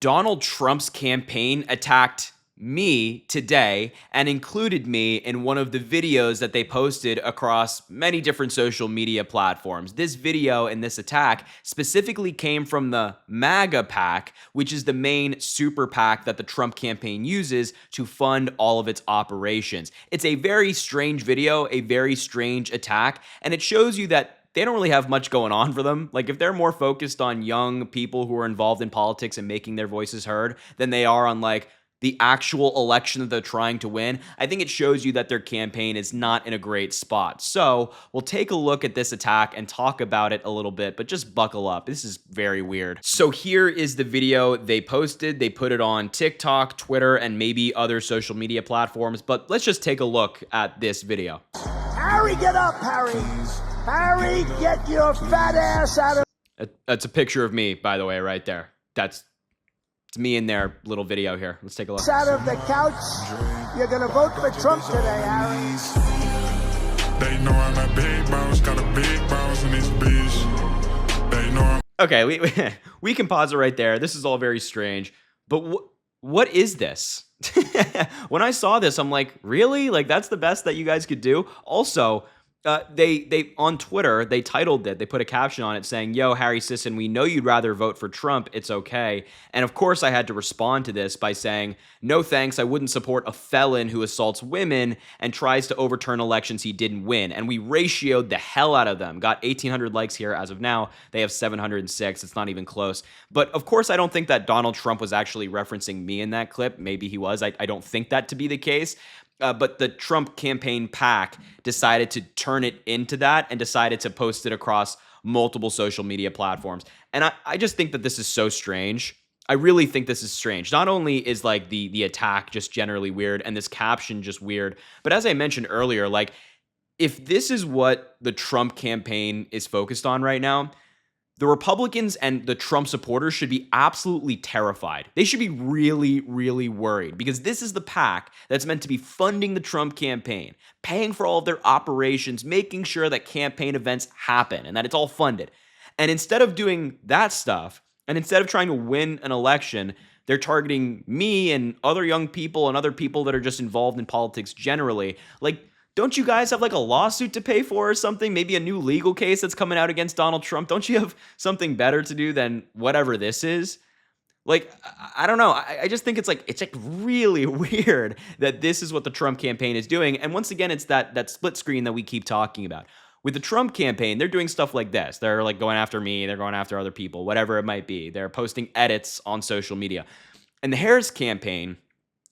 Donald Trump's campaign attacked me today and included me in one of the videos that they posted across many different social media platforms. This video and this attack specifically came from the MAGA PAC, which is the main super PAC that the Trump campaign uses to fund all of its operations. It's a very strange video, a very strange attack, and it shows you that they don't really have much going on for them. Like, if they're more focused on young people who are involved in politics and making their voices heard than they are on, like, the actual election that they're trying to win, I think it shows you that their campaign is not in a great spot. So we'll take a look at this attack and talk about it a little bit, but just buckle up. This is very weird. So here is the video they posted. They put it on TikTok, Twitter, and maybe other social media platforms, but let's just take a look at this video. Harry, get up, Harry! Harry, get your fat ass out of... That's a picture of me, by the way, right there. It's me in their little video here. Let's take a look. Out of the couch. You're going to vote for Trump today, Harry. They know I'm a big boss, got a big boss in this bitch. They know I'm... Okay, we can pause it right there. This is all very strange. But what is this? When I saw this, I'm like, really? Like, that's the best that you guys could do? Also, they on Twitter, they titled it, they put a caption on it saying, "Yo, Harry Sisson, we know you'd rather vote for Trump. It's okay." And of course, I had to respond to this by saying, "No thanks, I wouldn't support a felon who assaults women and tries to overturn elections he didn't win." And we ratioed the hell out of them. Got 1,800 likes here as of now. They have 706. It's not even close. But of course, I don't think that Donald Trump was actually referencing me in that clip. Maybe he was. I don't think that to be the case. But the Trump campaign PAC decided to turn it into that and decided to post it across multiple social media platforms. And I just think that this is so strange. I really think this is strange. Not only is like the attack just generally weird and this caption just weird, but as I mentioned earlier, like, if this is what the Trump campaign is focused on right now, the Republicans and the Trump supporters should be absolutely terrified. They should be really, really worried, because this is the PAC that's meant to be funding the Trump campaign, paying for all of their operations, making sure that campaign events happen and that it's all funded. And instead of doing that stuff, and instead of trying to win an election, they're targeting me and other young people and other people that are just involved in politics generally. Like, don't you guys have like a lawsuit to pay for or something? Maybe a new legal case that's coming out against Donald Trump? Don't you have something better to do than whatever this is? Like, I don't know. I just think it's like really weird that this is what the Trump campaign is doing. And once again, it's that split screen that we keep talking about. With the Trump campaign, they're doing stuff like this. They're like going after me. They're going after other people, whatever it might be. They're posting edits on social media. And the Harris campaign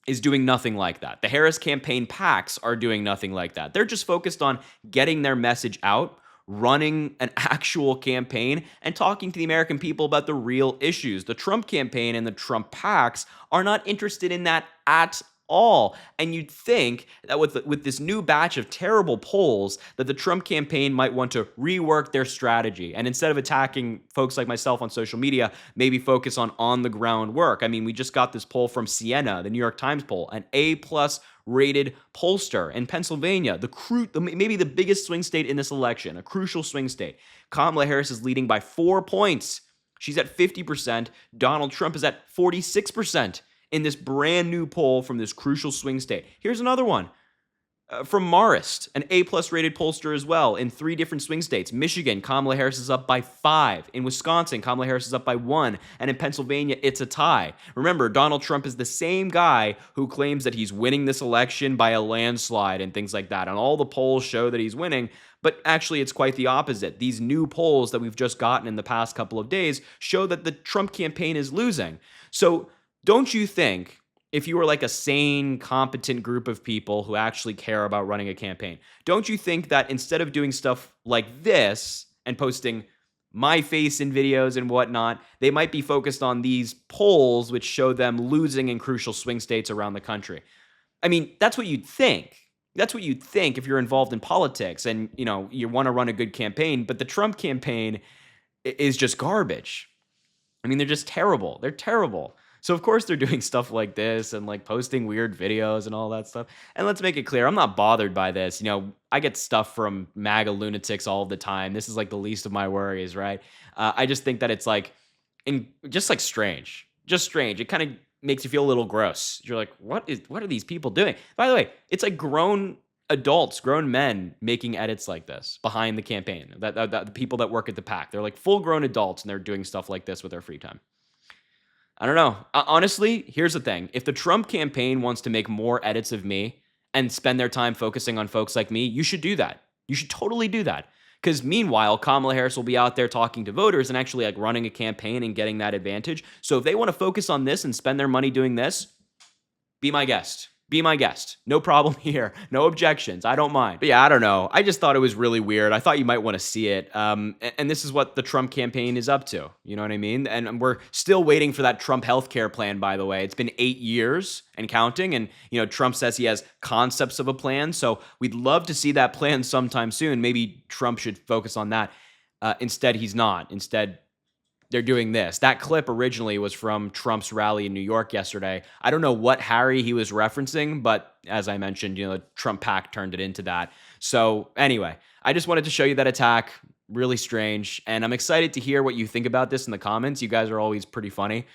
is doing nothing like that. The Harris campaign PACs are doing nothing like that. They're just focused on getting their message out, running an actual campaign, and talking to the American people about the real issues. The Trump campaign and the Trump PACs are not interested in that at all. And you'd think that with this new batch of terrible polls, that the Trump campaign might want to rework their strategy. And instead of attacking folks like myself on social media, maybe focus on the ground work. I mean, we just got this poll from Siena, the New York Times poll, an A+ rated pollster in Pennsylvania, maybe the biggest swing state in this election, a crucial swing state. Kamala Harris is leading by 4 points. She's at 50%. Donald Trump is at 46%. In this brand new poll from this crucial swing state. Here's another one from Marist, an A+ rated pollster as well, in 3 different swing states. Michigan, Kamala Harris is up by 5. In Wisconsin, Kamala Harris is up by 1. And in Pennsylvania, it's a tie. Remember, Donald Trump is the same guy who claims that he's winning this election by a landslide and things like that. And all the polls show that he's winning. But actually, it's quite the opposite. These new polls that we've just gotten in the past couple of days show that the Trump campaign is losing. So don't you think, if you were like a sane, competent group of people who actually care about running a campaign, don't you think that instead of doing stuff like this and posting my face in videos and whatnot, they might be focused on these polls which show them losing in crucial swing states around the country? I mean, that's what you'd think. That's what you'd think if you're involved in politics and, you want to run a good campaign. But the Trump campaign is just garbage. I mean, they're just terrible. They're terrible. So of course they're doing stuff like this and like posting weird videos and all that stuff. And let's make it clear, I'm not bothered by this. I get stuff from MAGA lunatics all the time. This is like the least of my worries, right? I just think that it's like, just like strange. just strange. It kind of makes you feel a little gross. You're like, what are these people doing? By the way, it's like grown adults, grown men making edits like this behind the campaign. That the people that work at the PAC, they're like full grown adults and they're doing stuff like this with their free time. I don't know. Honestly, here's the thing. If the Trump campaign wants to make more edits of me and spend their time focusing on folks like me, you should do that. You should totally do that. Because meanwhile, Kamala Harris will be out there talking to voters and actually like running a campaign and getting that advantage. So if they want to focus on this and spend their money doing this, be my guest. Be my guest. No problem here. No objections. I don't mind. But yeah, I don't know. I just thought it was really weird. I thought you might want to see it. And this is what the Trump campaign is up to. You know what I mean? And we're still waiting for that Trump healthcare plan, by the way. It's been 8 years and counting. And, you know, Trump says he has concepts of a plan. So we'd love to see that plan sometime soon. Maybe Trump should focus on that. Instead, he's not. Instead, they're doing this. That clip originally was from Trump's rally in New York yesterday. I don't know what Harry he was referencing, but as I mentioned, you know, the Trump PAC turned it into that. So anyway, I just wanted to show you that attack. Really strange. And I'm excited to hear what you think about this in the comments. You guys are always pretty funny.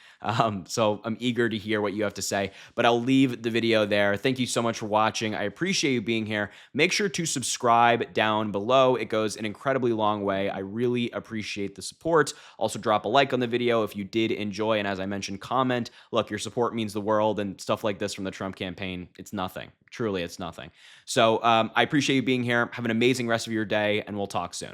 So I'm eager to hear what you have to say, but I'll leave the video there. Thank you so much for watching. I appreciate you being here. Make sure to subscribe down below. It goes an incredibly long way. I really appreciate the support. Also drop a like on the video if you did enjoy. And as I mentioned, comment. Look, your support means the world, and stuff like this from the Trump campaign, it's nothing. Truly, it's nothing. So I appreciate you being here. Have an amazing rest of your day, and we'll talk soon.